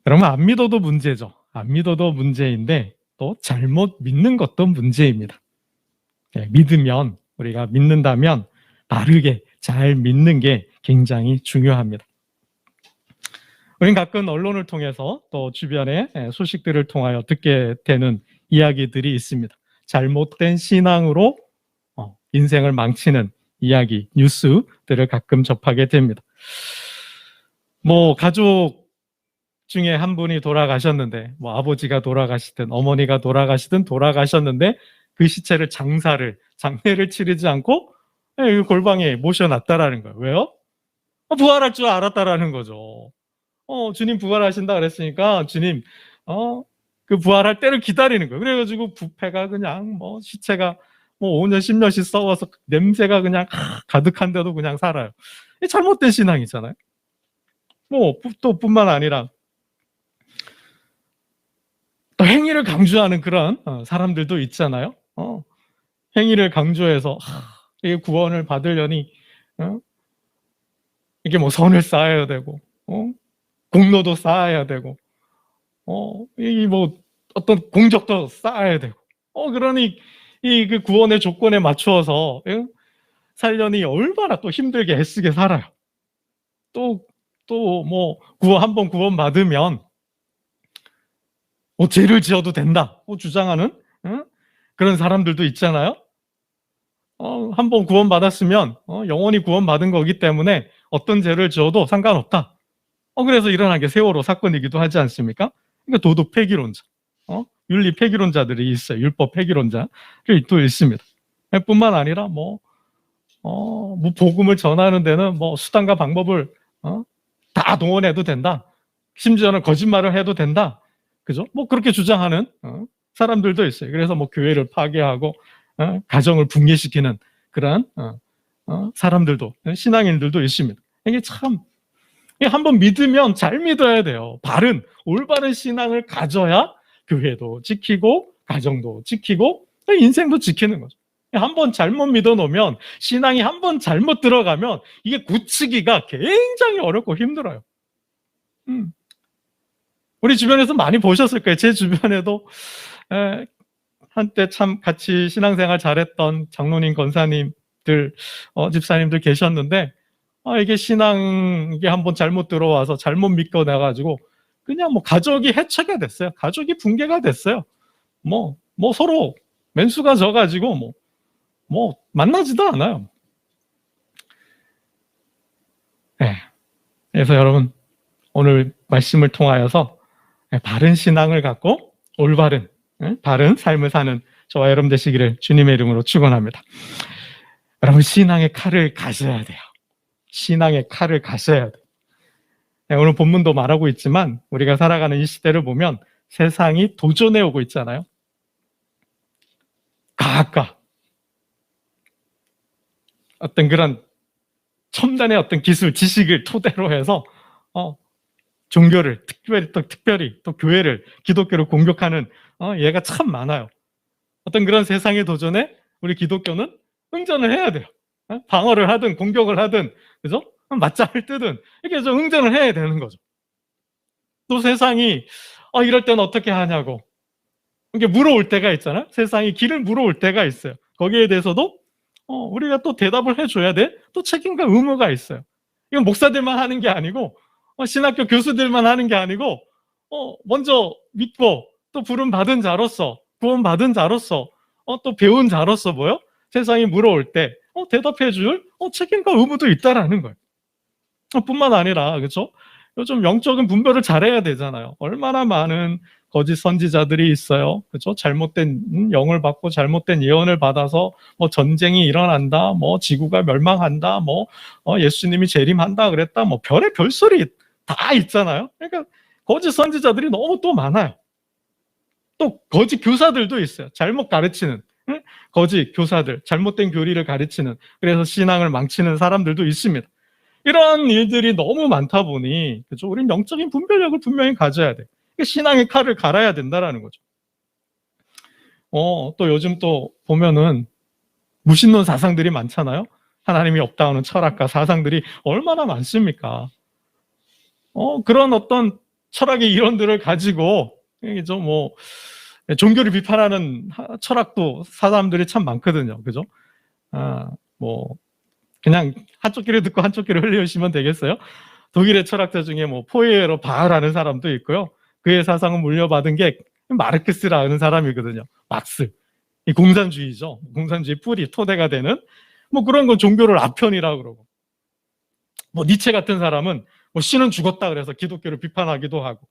그러면 안 믿어도 문제죠. 안 믿어도 문제인데 또 잘못 믿는 것도 문제입니다. 믿으면, 우리가 믿는다면 바르게 잘 믿는 게 굉장히 중요합니다. 우리는 가끔 언론을 통해서 또 주변의 소식들을 통하여 듣게 되는 이야기들이 있습니다. 잘못된 신앙으로 인생을 망치는 이야기, 뉴스들을 가끔 접하게 됩니다. 가족 중에 한 분이 돌아가셨는데, 아버지가 돌아가시든 어머니가 돌아가시든 돌아가셨는데 그 시체를 장례를 치르지 않고 골방에 모셔놨다라는 거예요. 왜요? 부활할 줄 알았다라는 거죠. 주님 부활하신다 그랬으니까 주님 그 부활할 때를 기다리는 거예요. 그래가지고 부패가 그냥 시체가 5년 10년씩 썩어서 냄새가 그냥 가득한데도 그냥 살아요. 잘못된 신앙이잖아요. 또 뿐만 아니라 또 행위를 강조하는 그런 사람들도 있잖아요. 행위를 강조해서 이게 구원을 받으려니 이게 선을 쌓아야 되고 공로도 쌓아야 되고 이 어떤 공적도 쌓아야 되고 그러니 그 구원의 조건에 맞추어서 살려니 얼마나 또 힘들게 애쓰게 살아요. 또 한번 구원 받으면 죄를 지어도 된다 주장하는 그런 사람들도 있잖아요. 한번 구원 받았으면 영원히 구원 받은 거기 때문에 어떤 죄를 지어도 상관없다. 그래서 일어난 게 세월호 사건이기도 하지 않습니까? 그러니까 도덕 폐기론자, 윤리 폐기론자들이 있어요. 율법 폐기론자들이 또 있습니다. 뿐만 아니라 복음을 전하는 데는 수단과 방법을 다 동원해도 된다. 심지어는 거짓말을 해도 된다. 그죠? 그렇게 주장하는 사람들도 있어요. 그래서 교회를 파괴하고 가정을 붕괴시키는 그러한 사람들도, 신앙인들도 있습니다. 이게 참 한번 믿으면 잘 믿어야 돼요. 올바른 신앙을 가져야 교회도 지키고 가정도 지키고 인생도 지키는 거죠. 한번 잘못 믿어놓으면, 신앙이 한번 잘못 들어가면 이게 고치기가 굉장히 어렵고 힘들어요. 우리 주변에서 많이 보셨을 거예요. 제 주변에도 한때 참 같이 신앙생활 잘했던 장로님, 권사님들, 집사님들 계셨는데 이게 이게 한번 잘못 들어와서 잘못 믿고 나가지고 그냥 가족이 해체가 됐어요. 가족이 붕괴가 됐어요. 서로 맨수가 져가지고 만나지도 않아요. 그래서 여러분, 오늘 말씀을 통하여서 바른 신앙을 갖고 올바른 바른 삶을 사는 저와 여러분 되시기를 주님의 이름으로 축원합니다. 여러분, 신앙의 칼을 가셔야 돼요. 신앙의 칼을 가셔야 돼요. 오늘 본문도 말하고 있지만 우리가 살아가는 이 시대를 보면 세상이 도전해 오고 있잖아요. 과학과 어떤 그런 첨단의 어떤 기술, 지식을 토대로 해서 종교를 특별히 또 교회를, 기독교를 공격하는 예가 참 많아요. 어떤 그런 세상의 도전에 우리 기독교는 응전을 해야 돼요. 방어를 하든 공격을 하든, 그죠? 맞짱을 뜨든 이렇게 좀 응전을 해야 되는 거죠. 또 세상이 이럴 땐 어떻게 하냐고 이게 물어올 때가 있잖아요. 세상이 길을 물어올 때가 있어요. 거기에 대해서도 우리가 또 대답을 해줘야 돼. 또 책임과 의무가 있어요. 이건 목사들만 하는 게 아니고 신학교 교수들만 하는 게 아니고 먼저 믿고 또 부름 받은 자로서, 구원 받은 자로서, 또 배운 자로서 세상이 물어올 때 대답해 줄 책임과 의무도 있다라는 거예요. 뿐만 아니라, 그렇죠? 요즘 영적인 분별을 잘해야 되잖아요. 얼마나 많은 거짓 선지자들이 있어요. 그렇죠? 잘못된 영을 받고 잘못된 예언을 받아서 전쟁이 일어난다, 지구가 멸망한다, 예수님이 재림한다 그랬다, 별의 별소리 다 있잖아요. 그러니까 거짓 선지자들이 너무 또 많아요. 또 거짓 교사들도 있어요. 잘못 가르치는 거짓 교사들, 잘못된 교리를 가르치는, 그래서 신앙을 망치는 사람들도 있습니다. 이런 일들이 너무 많다 보니, 그렇죠? 우리는 영적인 분별력을 분명히 가져야 돼. 신앙의 칼을 갈아야 된다라는 거죠. 또 요즘 또 보면은 무신론 사상들이 많잖아요. 하나님이 없다 하는 철학과 사상들이 얼마나 많습니까? 그런 어떤 철학의 이론들을 가지고 종교를 비판하는 철학도 사람들이 참 많거든요. 그죠? 그냥 한쪽 귀를 듣고 한쪽 귀를 흘리시면 되겠어요. 독일의 철학자 중에 포에로 바하라는 사람도 있고요. 그의 사상을 물려받은 게 마르크스라는 사람이거든요. 막스. 이 공산주의죠. 공산주의 뿌리, 토대가 되는 그런 건 종교를 아편이라고 그러고. 니체 같은 사람은 신은 죽었다 그래서 기독교를 비판하기도 하고.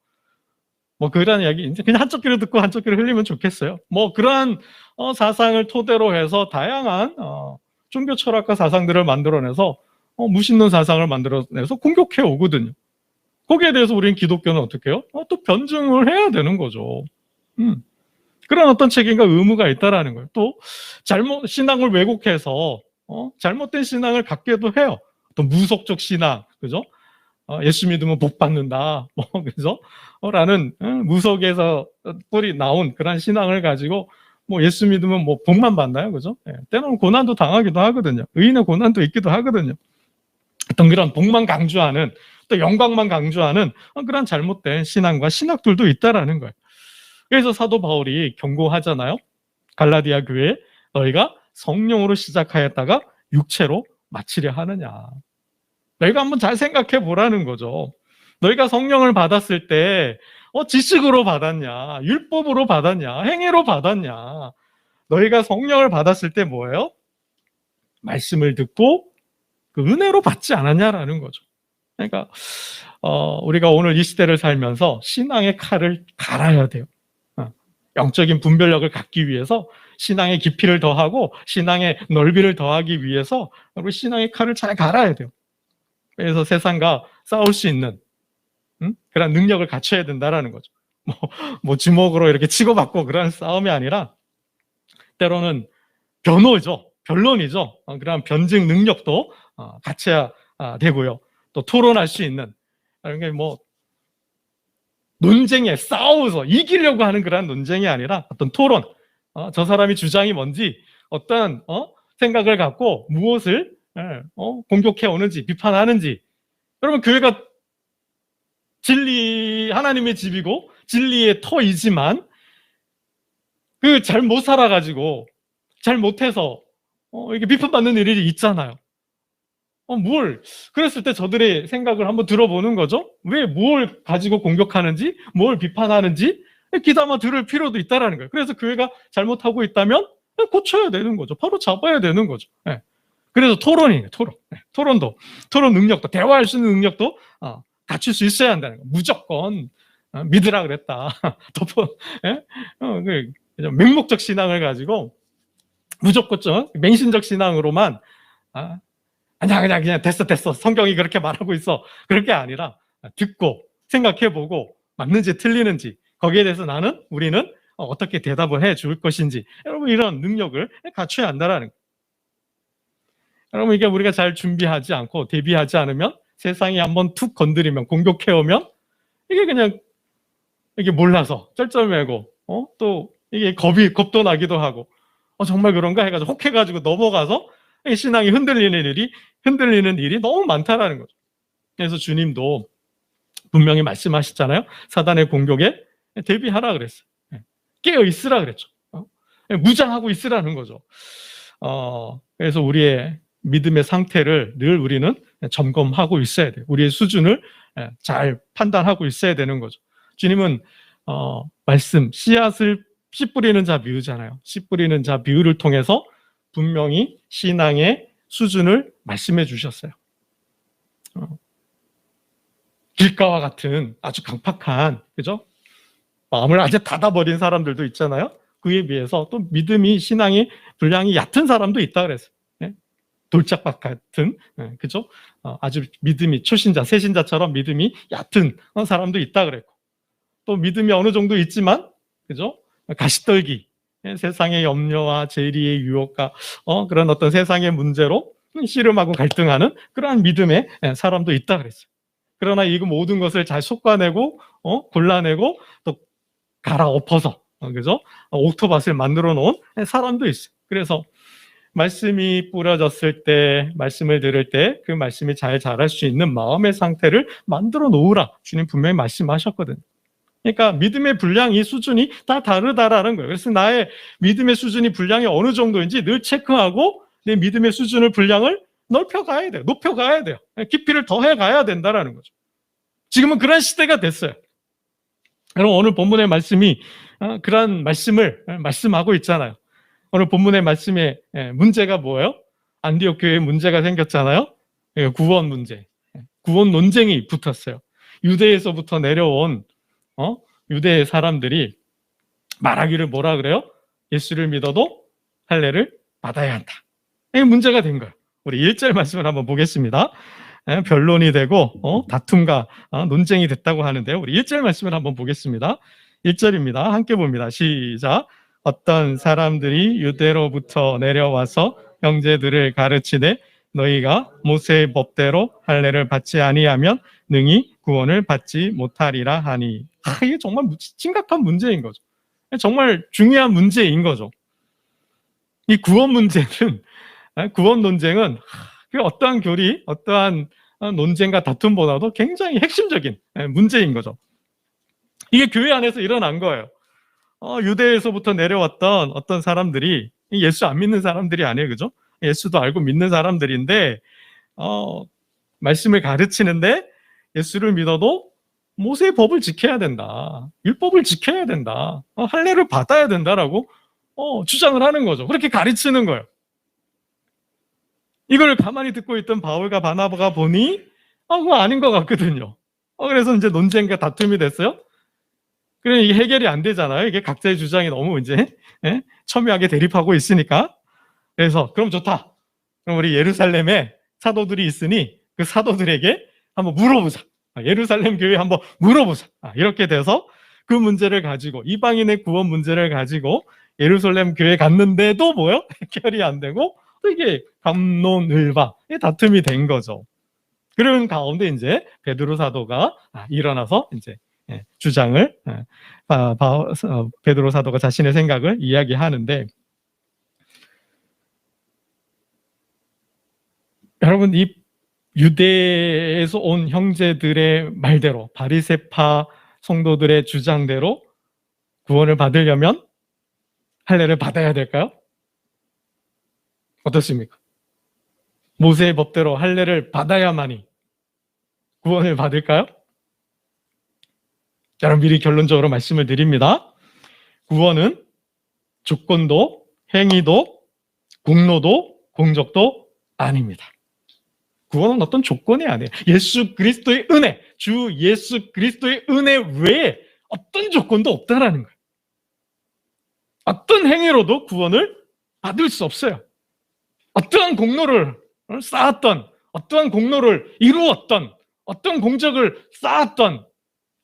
그런 이야기, 이제 그냥 한쪽 귀를 듣고 한쪽 귀를 흘리면 좋겠어요. 그러한 사상을 토대로 해서 다양한 종교 철학과 사상들을 만들어내서 무신론 사상을 만들어내서 공격해 오거든요. 거기에 대해서 우리는 기독교는 어떻게 해요? 또 변증을 해야 되는 거죠. 그런 어떤 책임과 의무가 있다라는 거예요. 또 신앙을 왜곡해서 잘못된 신앙을 갖게도 해요. 또 무속적 신앙, 그죠? 예수 믿으면 복 받는다, 그죠? 라는 무속에서 뿌리 나온 그런 신앙을 가지고 예수 믿으면 복만 받나요, 그죠? 때로는 고난도 당하기도 하거든요. 의인의 고난도 있기도 하거든요. 어떤 그런 복만 강조하는, 또 영광만 강조하는 그런 잘못된 신앙과 신학들도 있다라는 거예요. 그래서 사도 바울이 경고하잖아요. 갈라디아 교회에 너희가 성령으로 시작하였다가 육체로 마치려 하느냐. 너희가 한번 잘 생각해 보라는 거죠. 너희가 성령을 받았을 때 지식으로 받았냐, 율법으로 받았냐, 행위로 받았냐. 너희가 성령을 받았을 때 뭐예요? 말씀을 듣고 그 은혜로 받지 않았냐라는 거죠. 그러니까 우리가 오늘 이 시대를 살면서 신앙의 칼을 갈아야 돼요. 영적인 분별력을 갖기 위해서 신앙의 깊이를 더하고 신앙의 넓이를 더하기 위해서 우리 신앙의 칼을 잘 갈아야 돼요. 그래서 세상과 싸울 수 있는 그런 능력을 갖춰야 된다라는 거죠. 주먹으로 이렇게 치고받고 그런 싸움이 아니라 때로는 변론이죠. 그런 변증 능력도 갖춰야 되고요. 또 토론할 수 있는, 그러니까 논쟁에 싸워서 이기려고 하는 그런 논쟁이 아니라 어떤 토론, 저 사람이 주장이 뭔지, 어떤 생각을 갖고 무엇을 공격해 오는지, 비판하는지. 여러분, 교회가 하나님의 집이고 진리의 터이지만 잘 못 살아가지고 잘 못해서 이게 비판받는 일이 있잖아요. 그랬을 때 저들의 생각을 한번 들어보는 거죠. 왜 뭘 가지고 공격하는지, 뭘 비판하는지 귀담아 들을 필요도 있다라는 거예요. 그래서 교회가 잘못하고 있다면 고쳐야 되는 거죠. 바로 잡아야 되는 거죠. 그래서 토론이에요. 토론 능력도, 대화할 수 있는 능력도 갖출 수 있어야 한다는 거예요. 무조건 믿으라 그랬다. 맹목적 신앙을 가지고 무조건 맹신적 신앙으로만 그냥 됐어. 성경이 그렇게 말하고 있어. 그럴 게 아니라 듣고 생각해보고 맞는지 틀리는지 거기에 대해서 우리는 어떻게 대답을 해줄 것인지, 여러분, 이런 능력을 갖춰야 한다라는 거예요. 여러분, 이게 우리가 잘 준비하지 않고 대비하지 않으면 세상이 한번 툭 건드리면, 공격해오면 이게 그냥 이게 몰라서 쩔쩔매고 또 이게 겁도 나기도 하고 정말 그런가 해가지고 혹해가지고 넘어가서 신앙이 흔들리는 일이 너무 많다라는 거죠. 그래서 주님도 분명히 말씀하셨잖아요. 사단의 공격에 대비하라 그랬어요. 깨어 있으라 그랬죠. 무장하고 있으라는 거죠. 그래서 우리의 믿음의 상태를 늘 우리는 점검하고 있어야 돼요. 우리의 수준을 잘 판단하고 있어야 되는 거죠. 주님은 말씀, 씨 뿌리는 자 비유잖아요. 씨 뿌리는 자 비유를 통해서 분명히 신앙의 수준을 말씀해 주셨어요. 길가와 같은 아주 강팍한, 그죠? 마음을 아주 닫아버린 사람들도 있잖아요. 그에 비해서 또 신앙이 분량이 얕은 사람도 있다 그랬어요. 돌짝밭 같은, 그죠? 아주 믿음이 새신자처럼 믿음이 얕은 사람도 있다 그랬고, 또 믿음이 어느 정도 있지만, 그죠? 가시떨기, 세상의 염려와 재리의 유혹과 그런 어떤 세상의 문제로 씨름하고 갈등하는 그러한 믿음의 사람도 있다 그랬어요. 그러나 이 모든 것을 잘 솎아내고 골라내고 또 갈아엎어서, 그죠? 옥토밭을 만들어 놓은 사람도 있어요. 그래서 말씀이 뿌려졌을 때, 말씀을 들을 때 그 말씀이 잘 자랄 수 있는 마음의 상태를 만들어 놓으라. 주님 분명히 말씀하셨거든요. 그러니까 믿음의 분량이 수준이 다 다르다라는 거예요. 그래서 나의 믿음의 수준이 분량이 어느 정도인지 늘 체크하고 내 믿음의 수준을 분량을 넓혀가야 돼요. 높여가야 돼요. 깊이를 더해가야 된다라는 거죠. 지금은 그런 시대가 됐어요. 여러분 오늘 본문의 말씀이 그런 말씀을 말씀하고 있잖아요. 오늘 본문의 말씀에 문제가 뭐예요? 안디옥 교회에 문제가 생겼잖아요. 구원 문제, 구원 논쟁이 붙었어요. 유대에서부터 내려온 유대 사람들이 말하기를 뭐라 그래요? 예수를 믿어도 할례를 받아야 한다. 이게 문제가 된 거예요. 우리 1절 말씀을 한번 보겠습니다. 변론이 되고 다툼과 논쟁이 됐다고 하는데요. 우리 1절 말씀을 한번 보겠습니다. 1절입니다. 함께 봅니다. 시작. 어떤 사람들이 유대로부터 내려와서 형제들을 가르치되 너희가 모세의 법대로 할례를 받지 아니하면 능히 구원을 받지 못하리라 하니. 이게 정말 심각한 문제인 거죠. 정말 중요한 문제인 거죠. 이 구원 문제는, 구원 논쟁은 어떠한 교리, 어떠한 논쟁과 다툼보다도 굉장히 핵심적인 문제인 거죠. 이게 교회 안에서 일어난 거예요. 유대에서부터 내려왔던 어떤 사람들이, 예수 안 믿는 사람들이 아니에요, 그죠? 예수도 알고 믿는 사람들인데 말씀을 가르치는데 예수를 믿어도 모세의 법을 지켜야 된다, 율법을 지켜야 된다, 할례를 받아야 된다라고 주장을 하는 거죠. 그렇게 가르치는 거예요. 이걸 가만히 듣고 있던 바울과 바나바가 보니 그거 아닌 것 같거든요. 그래서 이제 논쟁과 다툼이 됐어요. 그래 이게 해결이 안 되잖아요. 이게 각자의 주장이 너무 이제 첨예하게 대립하고 있으니까. 그래서 그럼 좋다. 그럼 우리 예루살렘에 사도들이 있으니 그 사도들에게 한번 물어보자. 예루살렘 교회에 한번 물어보자. 이렇게 돼서 그 문제를 가지고, 이방인의 구원 문제를 가지고 예루살렘 교회에 갔는데도 뭐요? 해결이 안 되고 또 이게 갑론을박 다툼이 된 거죠. 그런 가운데 이제 베드로 사도가 일어나서 이제 주장을, 베드로 사도가 자신의 생각을 이야기하는데, 여러분 이 유대에서 온 형제들의 말대로, 바리새파 성도들의 주장대로 구원을 받으려면 할례를 받아야 될까요? 어떻습니까? 모세의 법대로 할례를 받아야만이 구원을 받을까요? 여러분 미리 결론적으로 말씀을 드립니다. 구원은 조건도, 행위도, 공로도, 공적도 아닙니다. 구원은 어떤 조건이 아니에요. 예수 그리스도의 은혜, 주 예수 그리스도의 은혜 외에 어떤 조건도 없다라는 거예요. 어떤 행위로도 구원을 받을 수 없어요. 어떠한 공로를 쌓았던, 어떠한 공로를 이루었던, 어떤 공적을 쌓았던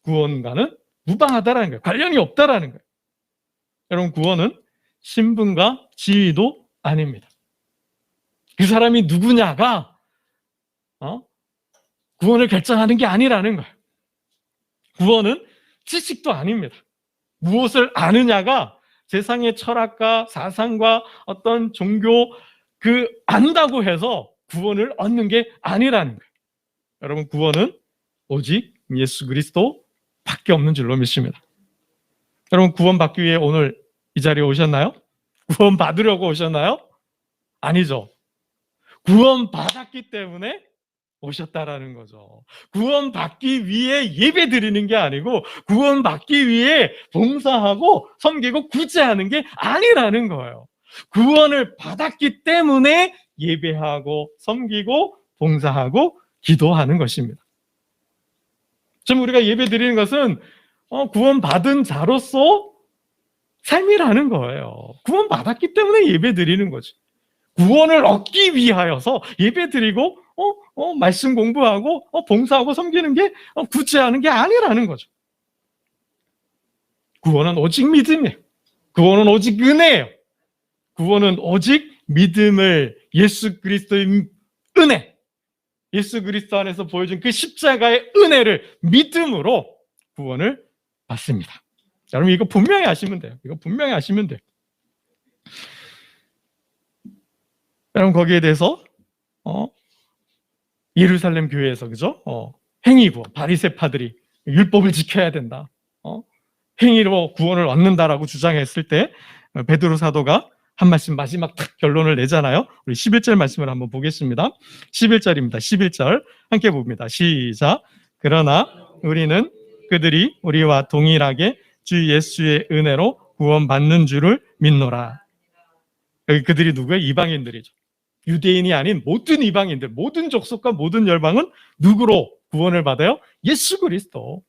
구원과는 무방하다라는 거예요. 관련이 없다라는 거예요. 여러분 구원은 신분과 지위도 아닙니다. 그 사람이 누구냐가 구원을 결정하는 게 아니라는 거예요. 구원은 지식도 아닙니다. 무엇을 아느냐가 세상의 철학과 사상과 어떤 종교 안다고 해서 구원을 얻는 게 아니라는 거예요. 여러분 구원은 오직 예수 그리스도밖에 없는 줄로 믿습니다. 여러분 구원 받기 위해 오늘 이 자리에 오셨나요? 구원 받으려고 오셨나요? 아니죠. 구원 받았기 때문에 오셨다라는 거죠. 구원 받기 위해 예배 드리는 게 아니고 구원 받기 위해 봉사하고 섬기고 구제하는 게 아니라는 거예요. 구원을 받았기 때문에 예배하고 섬기고 봉사하고 기도하는 것입니다. 지금 우리가 예배 드리는 것은 구원 받은 자로서 삶이라는 거예요. 구원 받았기 때문에 예배 드리는 거지. 구원을 얻기 위하여서 예배 드리고 말씀 공부하고 봉사하고 섬기는 게 구제하는 게 아니라는 거죠. 구원은 오직 믿음이에요. 구원은 오직 은혜예요. 구원은 오직 믿음을, 예수 그리스도의 은혜, 예수 그리스도 안에서 보여준 그 십자가의 은혜를 믿음으로 구원을 받습니다. 여러분 이거 분명히 아시면 돼요. 이거 분명히 아시면 돼요. 여러분 거기에 대해서 예루살렘 교회에서 그죠? 행위구원, 바리새파들이 율법을 지켜야 된다. 행위로 구원을 얻는다라고 주장했을 때 베드로 사도가 한 말씀 마지막 딱 결론을 내잖아요. 우리 11절 말씀을 한번 보겠습니다. 11절입니다. 11절 함께 봅니다. 시작. 그러나 우리는 그들이 우리와 동일하게 주 예수의 은혜로 구원받는 줄을 믿노라. 그들이 누구예요? 이방인들이죠. 유대인이 아닌 모든 이방인들, 모든 족속과 모든 열방은 누구로 구원을 받아요? 예수 그리스도.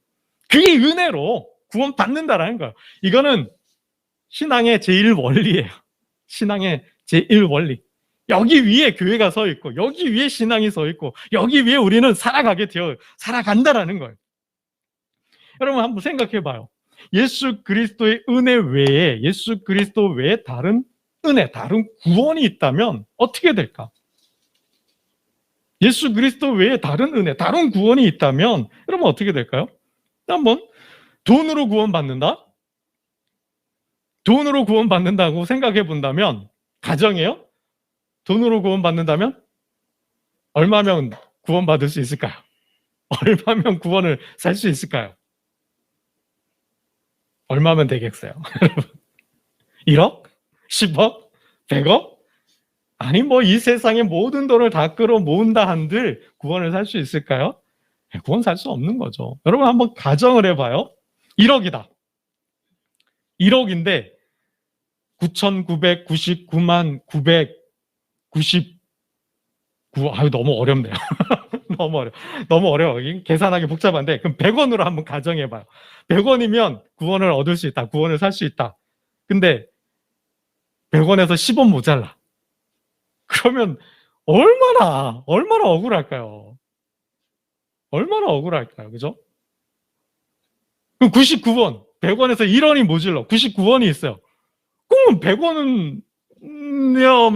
그의 은혜로 구원받는다라는 거예요. 이거는 신앙의 제1원리예요. 신앙의 제1원리. 여기 위에 교회가 서 있고, 여기 위에 신앙이 서 있고, 여기 위에 우리는 살아간다라는 거예요. 여러분 한번 생각해 봐요. 예수 그리스도의 은혜 외에, 예수 그리스도 외에 다른 은혜, 다른 구원이 있다면 어떻게 될까? 예수 그리스도 외에 다른 은혜, 다른 구원이 있다면 여러분 어떻게 될까요? 한번 돈으로 구원받는다? 돈으로 구원받는다고 생각해 본다면, 가정이에요? 돈으로 구원받는다면 얼마면 구원받을 수 있을까요? 얼마면 구원을 살 수 있을까요? 얼마면 되겠어요? 1억? 10억? 100억? 아니 뭐 이 세상의 모든 돈을 다 끌어 모은다 한들 구원을 살 수 있을까요? 구원 살 수 없는 거죠. 여러분 한번 가정을 해봐요. 1억이다. 1억인데 9,999만 999 아유 너무 어렵네요. 너무 어려워. 계산하기 복잡한데 그럼 100원으로 한번 가정해봐요. 100원이면 구원을 얻을 수 있다. 구원을 살 수 있다. 근데 100원에서 10원 모자라. 그러면 얼마나 억울할까요? 얼마나 억울할까요? 그죠? 그럼 99원, 100원에서 1원이 모질러 99원이 있어요. 그러면 100원은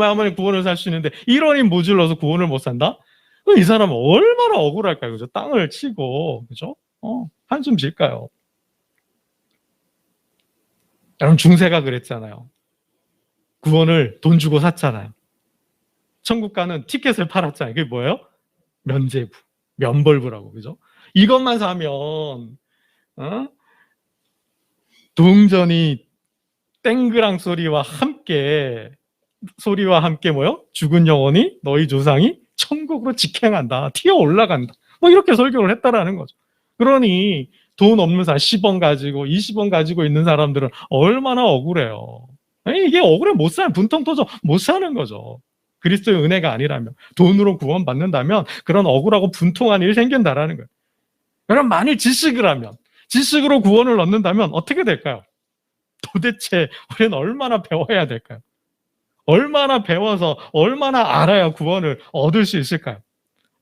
아마 구원을 살 수 있는데 1원이 모질러서 구원을 못 산다? 그럼 이 사람은 얼마나 억울할까요? 그죠? 땅을 치고, 그죠? 한숨 질까요? 여러분 중세가 그랬잖아요. 구원을 돈 주고 샀잖아요. 천국 가는 티켓을 팔았잖아요. 그게 뭐예요? 면제부, 면벌부라고, 그죠? 이것만 사면 동전이 땡그랑 소리와 함께 뭐요? 죽은 영혼이 너희 조상이 천국으로 직행한다. 튀어 올라간다. 뭐 이렇게 설교를 했다라는 거죠. 그러니 돈 없는 사람 10원 가지고 20원 가지고 있는 사람들은 얼마나 억울해요. 이게 억울해 못 사는 분통 터져 못 사는 거죠. 그리스도의 은혜가 아니라면 돈으로 구원받는다면 그런 억울하고 분통한 일이 생긴다라는 거예요. 그럼 만일 지식으로 구원을 얻는다면 어떻게 될까요? 도대체 우리는 얼마나 배워야 될까요? 얼마나 배워서 얼마나 알아야 구원을 얻을 수 있을까요?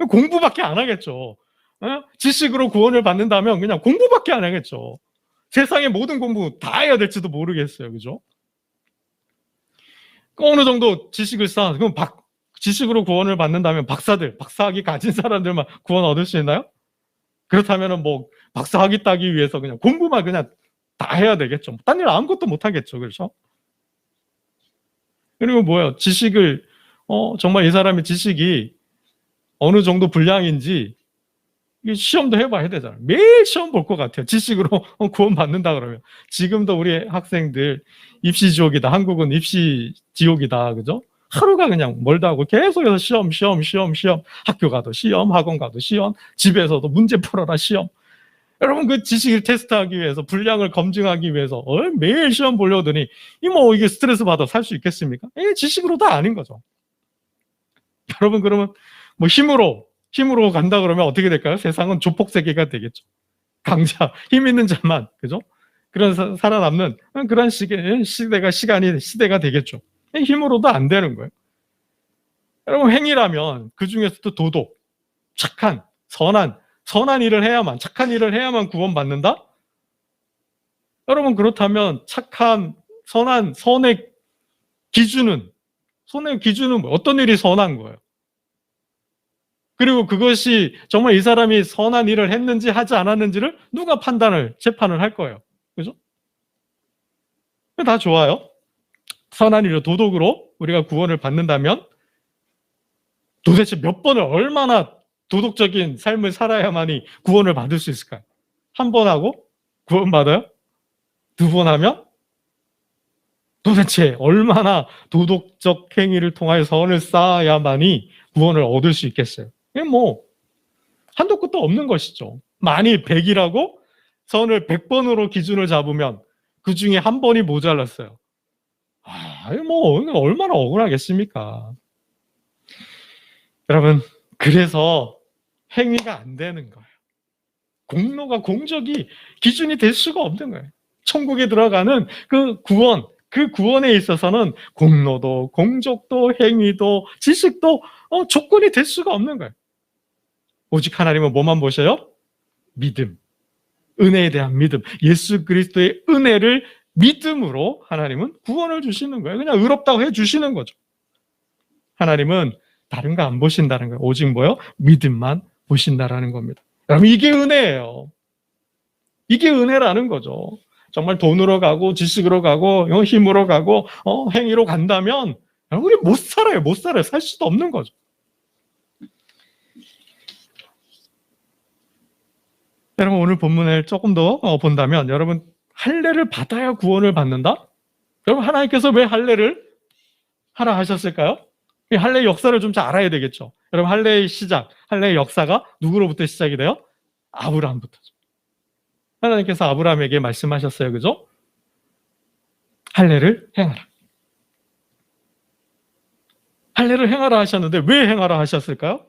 공부밖에 안 하겠죠. 지식으로 구원을 받는다면 그냥 공부밖에 안 하겠죠. 세상의 모든 공부 다 해야 될지도 모르겠어요. 그죠? 어느 정도 지식을 그럼 지식으로 구원을 받는다면 박사학위 가진 사람들만 구원 얻을 수 있나요? 그렇다면 뭐 박사학위 따기 위해서 그냥 공부만 그냥 다 해야 되겠죠. 딴 일 아무것도 못 하겠죠. 그렇죠? 그리고 뭐예요? 지식을 정말 이 사람의 지식이 어느 정도 분량인지 시험도 해봐야 되잖아요. 매일 시험 볼 것 같아요. 지식으로 구원 받는다 그러면. 지금도 우리 학생들 입시 지옥이다. 한국은 입시 지옥이다. 그죠? 하루가 그냥 멀다 하고 계속해서 시험. 학교 가도 시험, 학원 가도 시험, 집에서도 문제 풀어라 시험. 여러분 그 지식을 테스트하기 위해서 분량을 검증하기 위해서 매일 시험 보려더니 이게 스트레스 받아 살 수 있겠습니까? 이게 지식으로 다 아닌 거죠. 여러분 그러면 뭐 힘으로 간다 그러면 어떻게 될까요? 세상은 조폭 세계가 되겠죠. 강자, 힘 있는 자만, 그죠? 그런 살아남는 그런 시대가 되겠죠. 힘으로도 안 되는 거예요. 여러분 행위라면 그 중에서도 도덕, 착한, 선한 일을 해야만, 착한 일을 해야만 구원받는다? 여러분 그렇다면 착한, 선의 기준은 어떤 일이 선한 거예요? 그리고 그것이 정말 이 사람이 선한 일을 했는지 하지 않았는지를 누가 재판을 할 거예요. 그죠? 다 좋아요. 선한 일로 도덕으로 우리가 구원을 받는다면 도대체 몇 번을 얼마나 도덕적인 삶을 살아야만이 구원을 받을 수 있을까요? 한 번 하고 구원받아요? 두 번 하면? 도대체 얼마나 도덕적 행위를 통하여 선을 쌓아야만이 구원을 얻을 수 있겠어요? 이게 뭐 한도 끝도 없는 것이죠. 만일 100이라고 선을 100번으로 기준을 잡으면 그 중에 한 번이 모자랐어요. 뭐 얼마나 억울하겠습니까? 여러분, 그래서 행위가 안 되는 거예요. 공로가 공적이 기준이 될 수가 없는 거예요. 천국에 들어가는 그 구원에 있어서는 공로도 공적도 행위도 지식도 조건이 될 수가 없는 거예요. 오직 하나님은 뭐만 보셔요? 믿음, 은혜에 대한 믿음, 예수 그리스도의 은혜를 믿음으로 하나님은 구원을 주시는 거예요. 그냥 의롭다고 해주시는 거죠. 하나님은 다른 거 안 보신다는 거예요. 오직 뭐요? 믿음만 보신다라는 겁니다. 여러분, 이게 은혜예요. 이게 은혜라는 거죠. 정말 돈으로 가고 지식으로 가고 힘으로 가고 행위로 간다면 우리 못 살아요. 못 살아요. 살 수도 없는 거죠. 여러분, 오늘 본문을 조금 더 본다면 여러분, 할례를 받아야 구원을 받는다? 여러분, 하나님께서 왜 할례를 하라 하셨을까요? 이 할례의 역사를 좀 잘 알아야 되겠죠. 여러분, 할례의 시작, 할례의 역사가 누구로부터 시작이 돼요? 아브라함부터죠. 하나님께서 아브라함에게 말씀하셨어요. 그죠? 할례를 행하라. 할례를 행하라 하셨는데 왜 행하라 하셨을까요?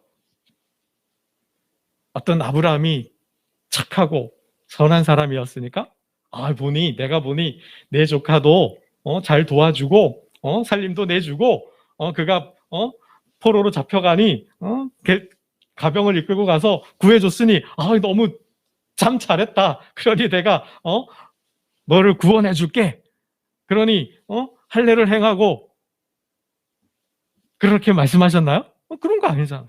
어떤 아브라함이 착하고 선한 사람이었으니까 내가 보니 내 조카도 잘 도와주고 살림도 내주고 그가 포로로 잡혀가니 가병을 이끌고 가서 구해줬으니 너무 참 잘했다. 그러니 내가 너를 구원해 줄게. 그러니 할례를 행하고 그렇게 말씀하셨나요? 그런 거 아니잖아요.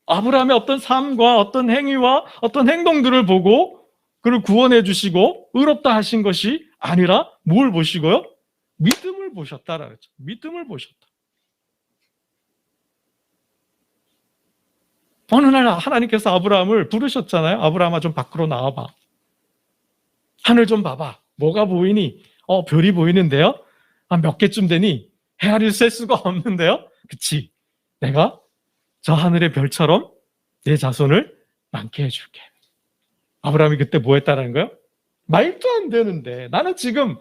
아브라함의 어떤 삶과 어떤 행위와 어떤 행동들을 보고 그를 구원해 주시고 의롭다 하신 것이 아니라 뭘 보시고요? 믿음을 보셨다라 그랬죠. 믿음을 보셨다. 어느 날 하나님께서 아브라함을 부르셨잖아요. 아브라함아, 좀 밖으로 나와봐. 하늘 좀 봐봐. 뭐가 보이니? 별이 보이는데요? 몇 개쯤 되니? 헤아릴 셀 수가 없는데요? 그치? 내가 저 하늘의 별처럼 내 자손을 많게 해줄게. 아브라함이 그때 뭐 했다는 거예요? 말도 안 되는데, 나는 지금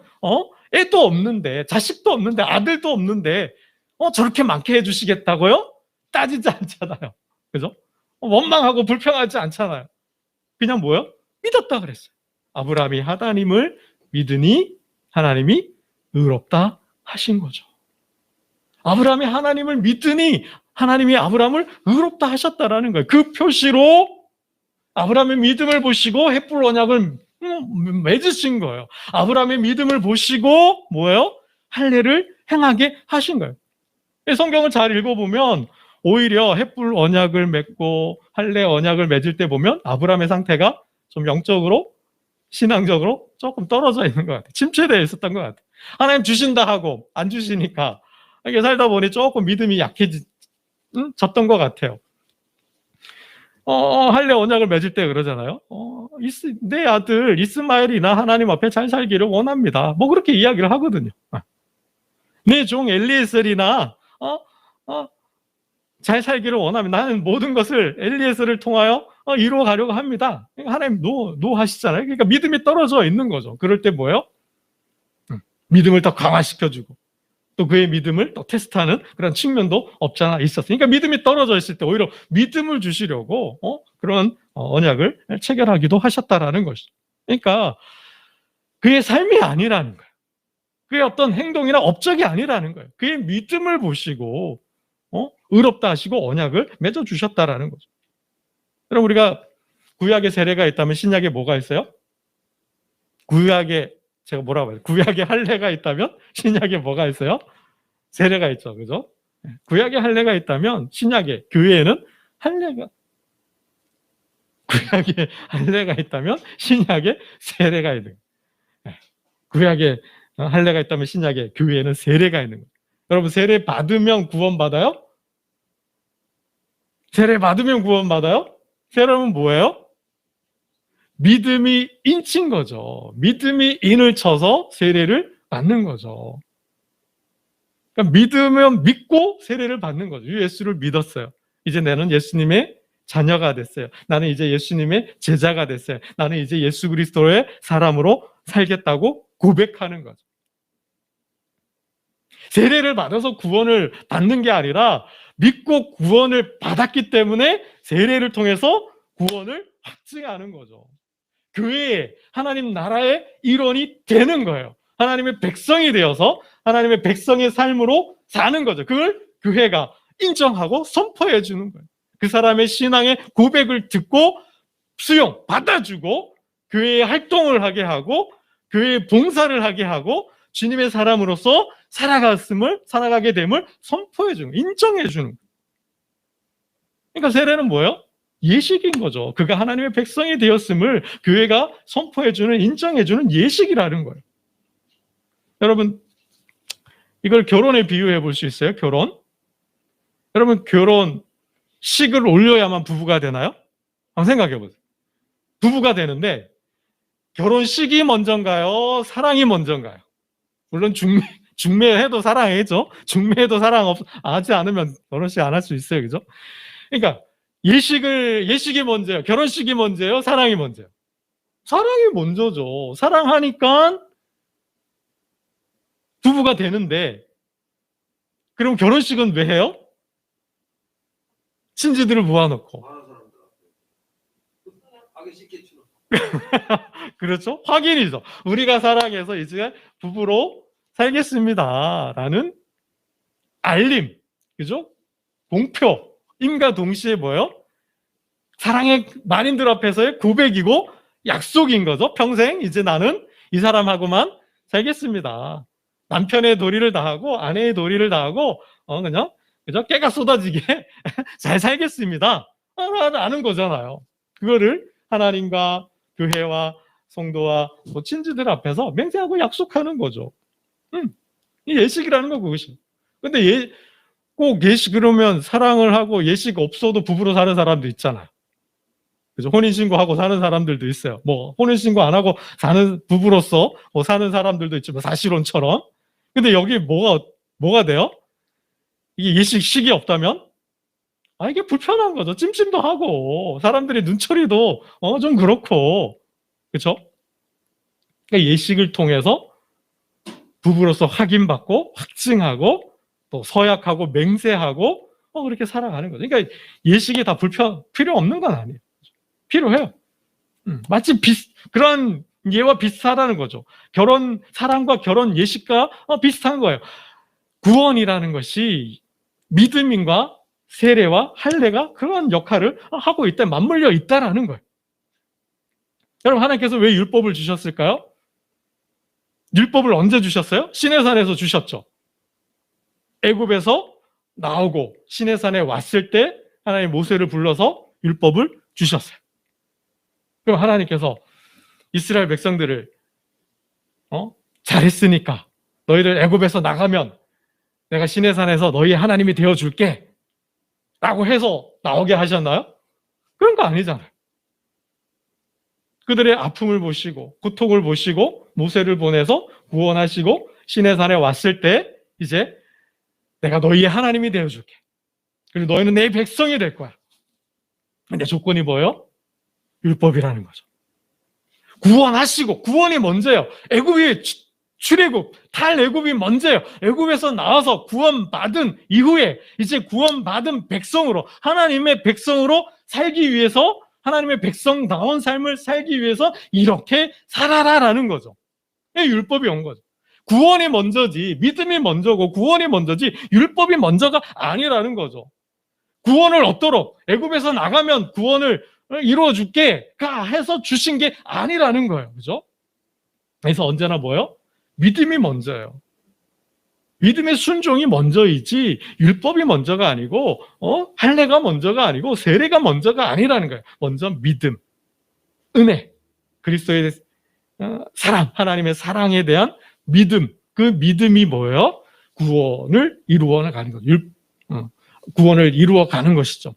애도 없는데, 자식도 없는데, 아들도 없는데 저렇게 많게 해주시겠다고요? 따지지 않잖아요. 그죠? 원망하고 불평하지 않잖아요. 그냥 뭐요? 믿었다 그랬어요. 아브라함이 하나님을 믿으니 하나님이 의롭다 하신 거죠. 아브라함이 하나님을 믿으니 하나님이 아브라함을 의롭다 하셨다라는 거예요. 그 표시로 아브라함의 믿음을 보시고 횃불 언약을 맺으신 거예요. 아브라함의 믿음을 보시고 뭐예요? 할례를 행하게 하신 거예요. 성경을 잘 읽어보면 오히려 횃불 언약을 맺고 할례 언약을 맺을 때 보면 아브라함의 상태가 좀 영적으로 신앙적으로 조금 떨어져 있는 것 같아요. 침체되어 있었던 것 같아요. 하나님 주신다 하고 안 주시니까 이게 살다 보니 조금 믿음이 약해졌던 것 같아요. 할례 언약을 맺을 때 그러잖아요. 내 아들 이스마엘이나 하나님 앞에 잘 살기를 원합니다. 뭐 그렇게 이야기를 하거든요. 내 종 엘리에셀이나 잘 살기를 원합니다. 나는 모든 것을 엘리에셀을 통하여 이루어 가려고 합니다. 하나님 노 하시잖아요. 그러니까 믿음이 떨어져 있는 거죠. 그럴 때 뭐예요? 믿음을 더 강화시켜주고 또 그의 믿음을 또 테스트하는 그런 측면도 없잖아 있었어요. 그러니까 믿음이 떨어져 있을 때 오히려 믿음을 주시려고 그런 언약을 체결하기도 하셨다라는 것이죠. 그러니까 그의 삶이 아니라는 거예요. 그의 어떤 행동이나 업적이 아니라는 거예요. 그의 믿음을 보시고 의롭다 하시고 언약을 맺어주셨다라는 거죠. 그럼 우리가 구약의 세례가 있다면 신약에 뭐가 있어요? 제가 뭐라고 해요? 구약의 할례가 있다면 신약에 뭐가 있어요? 세례가 있죠. 그죠? 구약의 할례가 있다면 신약의 교회에는 구약의 할례가 있다면 신약의 세례가 있는 거예요. 구약의 할례가 있다면 신약의 교회에는 세례가 있는 거예요. 여러분, 세례 받으면 구원받아요? 세례 받으면 구원받아요? 세례는 뭐예요? 믿음이 인친 거죠. 믿음이 인을 쳐서 세례를 받는 거죠. 그러니까 믿으면 믿고 세례를 받는 거죠. 예수를 믿었어요. 이제 나는 예수님의 자녀가 됐어요. 나는 이제 예수님의 제자가 됐어요. 나는 이제 예수 그리스도의 사람으로 살겠다고 고백하는 거죠. 세례를 받아서 구원을 받는 게 아니라 믿고 구원을 받았기 때문에 세례를 통해서 구원을 확증하는 거죠. 교회에 하나님 나라의 일원이 되는 거예요. 하나님의 백성이 되어서 하나님의 백성의 삶으로 사는 거죠. 그걸 교회가 인정하고 선포해 주는 거예요. 그 사람의 신앙의 고백을 듣고 수용, 받아주고 교회의 활동을 하게 하고 교회의 봉사를 하게 하고 주님의 사람으로서 살아가게 됨을 선포해 주는 거예요. 인정해 주는 거예요. 그러니까 세례는 뭐예요? 예식인 거죠. 그가 하나님의 백성이 되었음을 교회가 선포해주는, 인정해주는 예식이라는 거예요. 여러분, 이걸 결혼에 비유해 볼 수 있어요? 결혼? 여러분, 결혼식을 올려야만 부부가 되나요? 한번 생각해 보세요. 부부가 되는데 결혼식이 먼저인가요? 사랑이 먼저인가요? 물론 중매해도 사랑이죠. 중매해도 사랑 하지 않으면 결혼식 안 할 수 있어요. 그죠? 그러니까 예식이 먼저예요? 결혼식이 먼저예요? 사랑이 먼저예요? 사랑이 먼저죠. 사랑하니까 부부가 되는데, 그럼 결혼식은 왜 해요? 친지들을 모아놓고. 그렇죠? 확인이죠. 우리가 사랑해서 이제 부부로 살겠습니다. 라는 알림. 그죠? 공표. 임과 동시에 뭐예요? 사랑의 만인들 앞에서의 고백이고 약속인 거죠. 평생 이제 나는 이 사람하고만 살겠습니다. 남편의 도리를 다하고 아내의 도리를 다하고 그죠? 깨가 쏟아지게 잘 살겠습니다. 라는 거잖아요. 그거를 하나님과 교회와 성도와 또 친지들 앞에서 맹세하고 약속하는 거죠. 이 예식이라는 거 그것이. 근데 꼭 예식 그러면 사랑을 하고 예식 없어도 부부로 사는 사람도 있잖아요. 그죠? 혼인신고하고 사는 사람들도 있어요. 뭐, 혼인신고 안 하고 사는 부부로서 사는 사람들도 있지만 사실혼처럼. 근데 여기 뭐가 돼요? 이게 예식식이 없다면? 이게 불편한 거죠. 찜찜도 하고, 사람들이 눈초리도, 좀 그렇고. 그쵸? 그러니까 예식을 통해서 부부로서 확인받고, 확증하고, 또 서약하고, 맹세하고, 그렇게 살아가는 거죠. 그러니까 예식이 다 필요 없는 건 아니에요. 필요해요. 마치 그런 예와 비슷하다는 거죠. 사랑과 결혼 예식과 비슷한 거예요. 구원이라는 것이 믿음인과 세례와 할례가 그런 역할을 하고 있다, 맞물려 있다라는 거예요. 여러분, 하나님께서 왜 율법을 주셨을까요? 율법을 언제 주셨어요? 시내산에서 주셨죠. 애굽에서 나오고 시내산에 왔을 때 하나님 모세를 불러서 율법을 주셨어요. 그럼 하나님께서 이스라엘 백성들을 잘했으니까 너희들 애굽에서 나가면 내가 시내산에서 너희의 하나님이 되어줄게 라고 해서 나오게 하셨나요? 그런 거 아니잖아요. 그들의 아픔을 보시고 고통을 보시고 모세를 보내서 구원하시고 시내산에 왔을 때 이제 내가 너희의 하나님이 되어줄게. 그리고 너희는 내 백성이 될 거야. 근데 조건이 뭐예요? 율법이라는 거죠. 구원하시고, 구원이 먼저예요. 애굽이 출애굽, 탈애굽이 먼저예요. 애굽에서 나와서 구원받은 이후에 이제 구원받은 백성으로, 하나님의 백성으로 살기 위해서, 하나님의 백성다운 삶을 살기 위해서 이렇게 살아라라는 거죠. 율법이 온 거죠. 구원이 먼저지, 믿음이 먼저고 구원이 먼저지 율법이 먼저가 아니라는 거죠. 구원을 얻도록 애굽에서 나가면 구원을 이루어줄게 해서 주신 게 아니라는 거예요. 그죠? 그래서 언제나 뭐예요? 믿음이 먼저예요. 믿음의 순종이 먼저이지 율법이 먼저가 아니고 할례가 먼저가 아니고 세례가 먼저가 아니라는 거예요. 먼저 믿음, 은혜, 그리스도의 사랑, 하나님의 사랑에 대한 믿음. 그 믿음이 뭐예요? 구원을 이루어 가는 것, 구원을 이루어 가는 것이죠.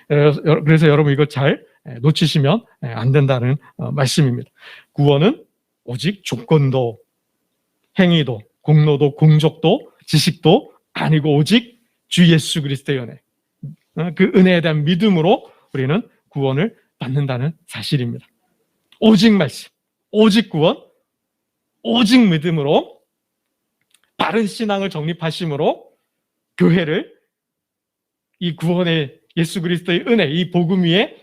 그래서 여러분 이거 잘 놓치시면 안 된다는 말씀입니다. 구원은 오직 조건도, 행위도, 공로도, 공적도, 지식도 아니고 오직 주 예수 그리스도의 은혜, 그 은혜에 대한 믿음으로 우리는 구원을 받는다는 사실입니다. 오직 말씀, 오직 구원, 오직 믿음으로 바른 신앙을 정립하심으로 교회를 이 구원의 예수 그리스도의 은혜, 이 복음 위에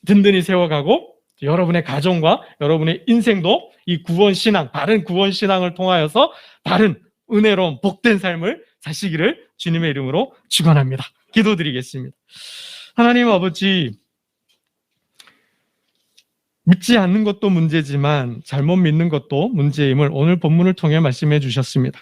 든든히 세워가고 여러분의 가정과 여러분의 인생도 이 구원 신앙, 바른 구원 신앙을 통하여서 바른 은혜로운 복된 삶을 사시기를 주님의 이름으로 축원합니다. 기도드리겠습니다. 하나님 아버지, 믿지 않는 것도 문제지만 잘못 믿는 것도 문제임을 오늘 본문을 통해 말씀해 주셨습니다.